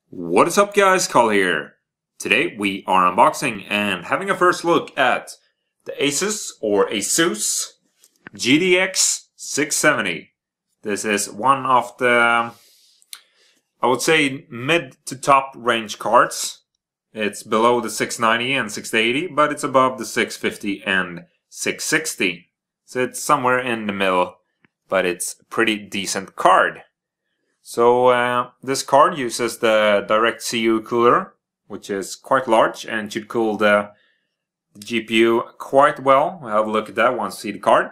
What is up guys, Carl here. Today we are unboxing and having a first look at the ASUS GTX 670. This is one of the, I would say, mid to top range cards. It's below the 690 and 680, but it's above the 650 and 660. So it's somewhere in the middle, but it's a pretty decent card. So this card uses the DirectCU cooler, which is quite large and should cool the GPU quite well. We'll have a look at that once we see the card.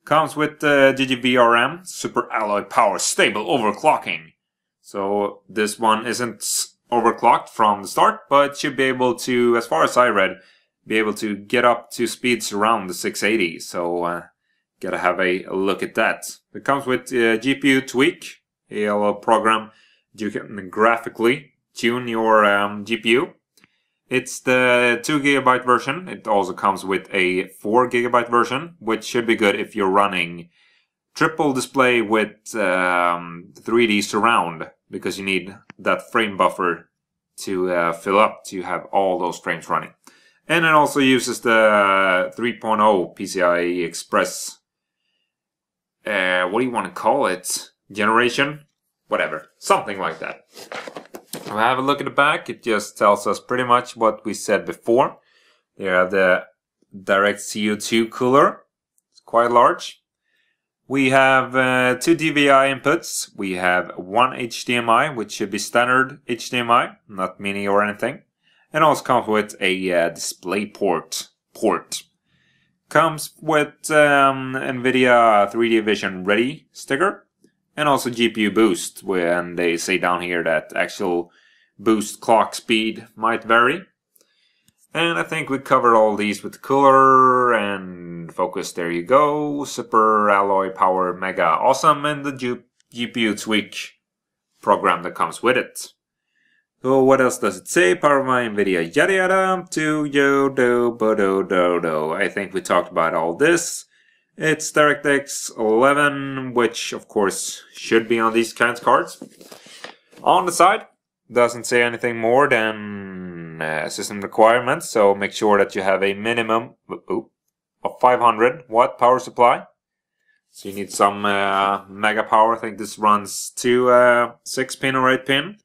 Comes with the GGVRM Super Alloy Power Stable Overclocking. So this one isn't overclocked from the start, but should be able to, as far as I read, be able to get up to speeds around the 680. So gotta have a look at that. It comes with GPU tweak. A little program you can graphically tune your GPU. It's the 2GB version. It also comes with a 4GB version, which should be good if you're running triple display with 3D surround, because you need that frame buffer to fill up to have all those frames running. And it also uses the 3.0 PCIe Express, what do you want to call it? Generation? Whatever. Something like that. We'll have a look at the back. It just tells us pretty much what we said before. You have the DirectCU 2 cooler. It's quite large. We have 2 DVI inputs. We have 1 HDMI, which should be standard HDMI, not mini or anything. And also comes with a display port. Comes with Nvidia 3D Vision Ready sticker, and also GPU boost, when they say down here that actual boost clock speed might vary. And I think we covered all these with the cooler and focus. There you go. Super Alloy Power Mega Awesome, and the GPU tweak program that comes with it. So what else does it say? Power my Nvidia yada yada to yo do bo do do do. I think we talked about all this. It's DirectX 11, which of course should be on these kinds of cards. On the side, doesn't say anything more than system requirements, so make sure that you have a minimum of 500 watt power supply. So you need some mega power. I think this runs to 6-pin or 8-pin.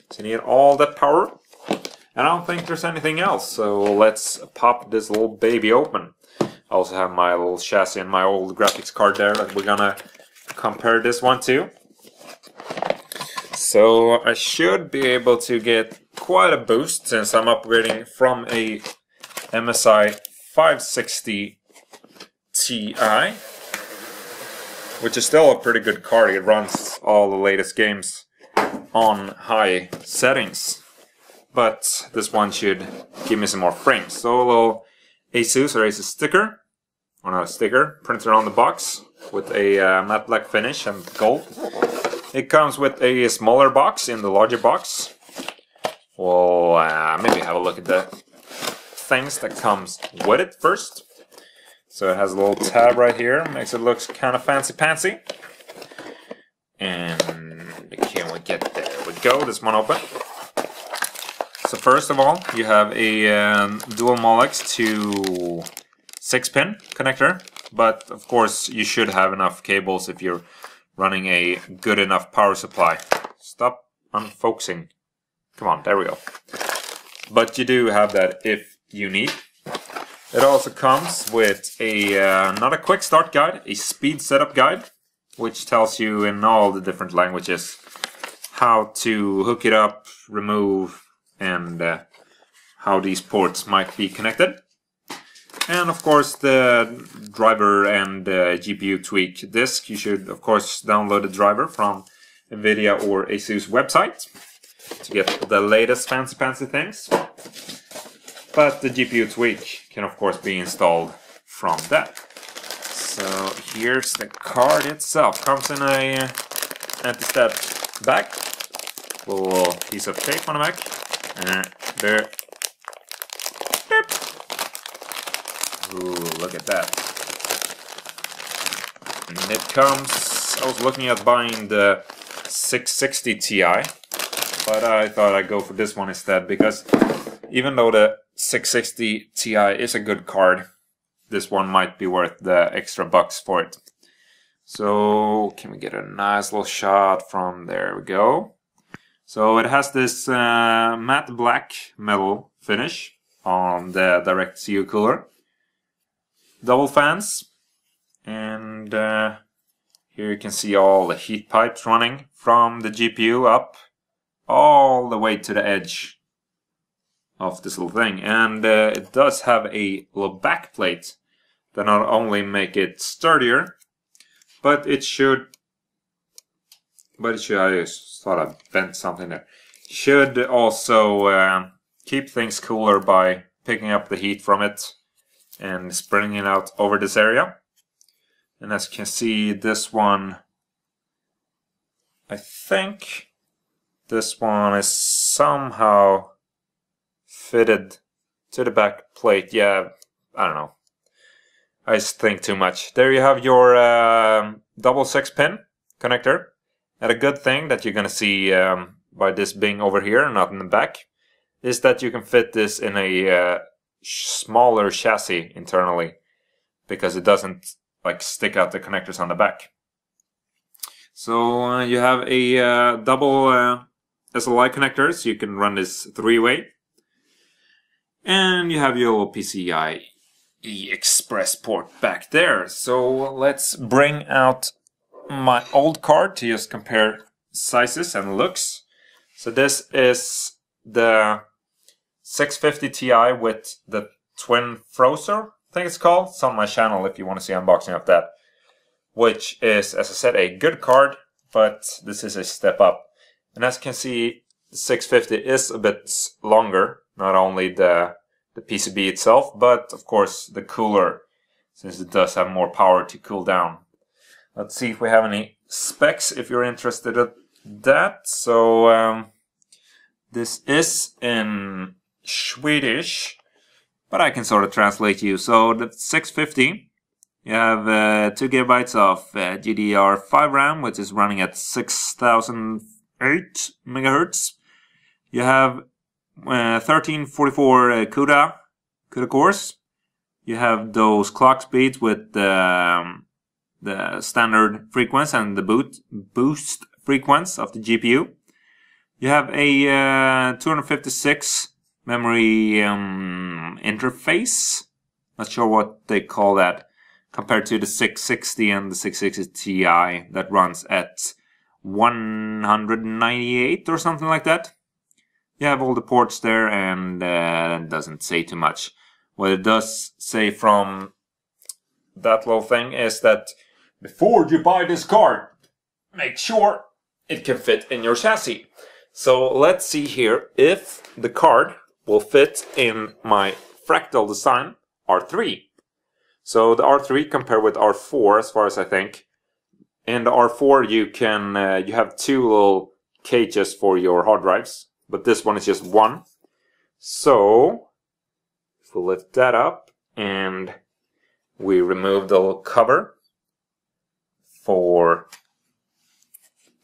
So you need all that power. And I don't think there's anything else. So let's pop this little baby open. I also have my little chassis and my old graphics card there that we're gonna compare this one to. So I should be able to get quite a boost since I'm upgrading from a MSI 560 Ti, which is still a pretty good card. It runs all the latest games on high settings, but this one should give me some more frames. So a little ASUS sticker, or not a sticker, printed on the box with a matte black finish and gold. It comes with a smaller box in the larger box. We'll maybe have a look at the things that comes with it first. So it has a little tab right here, makes it look kind of fancy-pantsy. And can we get there? We go. This one open. So first of all, you have a dual Molex to 6-pin connector, but of course you should have enough cables if you're running a good enough power supply. Stop unfocusing. Come on, there we go. But you do have that if you need. It also comes with a not a quick start guide, a speed setup guide, which tells you in all the different languages how to hook it up, remove, and how these ports might be connected. And of course the driver and GPU tweak disk. You should of course download the driver from Nvidia or ASUS website to get the latest fancy things. But the GPU tweak can of course be installed from that. So here's the card itself. Comes in a anti-stab bag. Little piece of tape on the back. There. Ooh, look at that. And it comes, I was looking at buying the 660 Ti. but I thought I'd go for this one instead, because even though the 660 Ti is a good card, this one might be worth the extra bucks for it. So can we get a nice little shot from there? We go. So it has this matte black metal finish on the DirectCU cooler. Double fans, and here you can see all the heat pipes running from the GPU up all the way to the edge of this little thing. And it does have a little back plate that not only make it sturdier, but it should, I just thought I bent something there, should also keep things cooler by picking up the heat from it and spreading it out over this area. And as you can see, this one, I think this one is somehow fitted to the back plate. Yeah, I don't know. I just think too much. There you have your double 6-pin connector. And a good thing that you're gonna see by this being over here, not in the back, is that you can fit this in a smaller chassis internally, because it doesn't like stick out the connectors on the back. So you have a double SLI connector, so you can run this 3-way, and you have your little PCIe Express port back there. So let's bring out my old card to just compare sizes and looks. So this is the 650 Ti with the twin Frozer, I think it's called. It's on my channel if you want to see unboxing of that. Which is, as I said, a good card, but this is a step up. And as you can see, the 650 is a bit longer. Not only the PCB itself, but of course the cooler, since it does have more power to cool down. Let's see if we have any specs if you're interested in that. So this is in Swedish, but I can sort of translate you. So the 650, you have 2 GB of GDDR5 RAM, which is running at 6008 MHz. You have 1344 CUDA cores. You have those clock speeds with the standard frequency and the boost frequency of the GPU. You have a 256 memory interface. Not sure what they call that, compared to the 660 and the 660 Ti that runs at 198 or something like that. You have all the ports there, and it doesn't say too much. What it does say from that little thing is that before you buy this card, make sure it can fit in your chassis. So let's see here if the card will fit in my fractal design R3. So the R3 compared with R4, as far as I think. In the R4 you can you have 2 little cages for your hard drives, but this one is just one. So if we lift that up and we remove the little cover for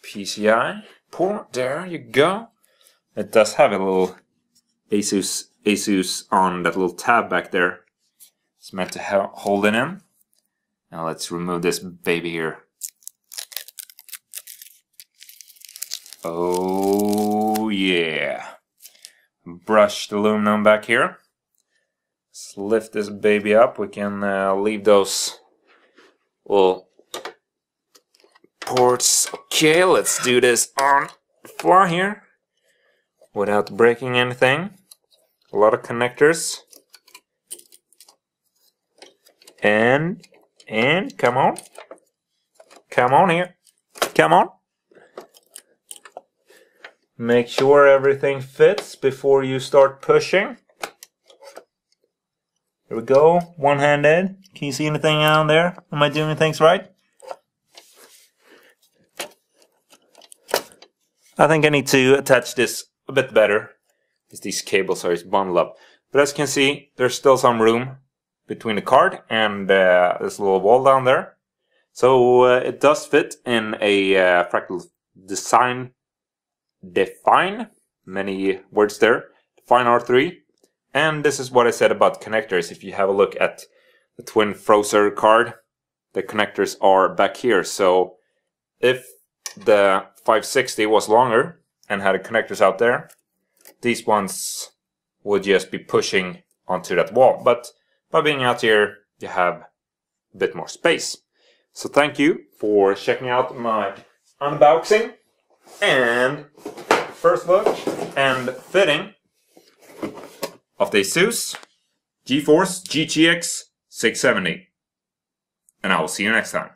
PCI port, there you go. It does have a little ASUS on that little tab back there. It's meant to hold it in. Now let's remove this baby here. Oh yeah. Brush the aluminum back here. Let's lift this baby up. We can leave those little ports. Okay, let's do this on the fly here without breaking anything. A lot of connectors. And come on. Come on here. Come on. Make sure everything fits before you start pushing. There we go. One-handed. Can you see anything down there? Am I doing things right? I think I need to attach this a bit better, because these cables are just bundled up. But as you can see, there's still some room between the card and this little wall down there. So it does fit in a fractal design define many words there. Fine R3. And this is what I said about connectors. If you have a look at the twin Frozer card, the connectors are back here. So if the 560 was longer and had connectors out there, these ones would just be pushing onto that wall. But by being out here, you have a bit more space. So thank you for checking out my unboxing and first look and fitting of the ASUS GeForce GTX 670. And I will see you next time.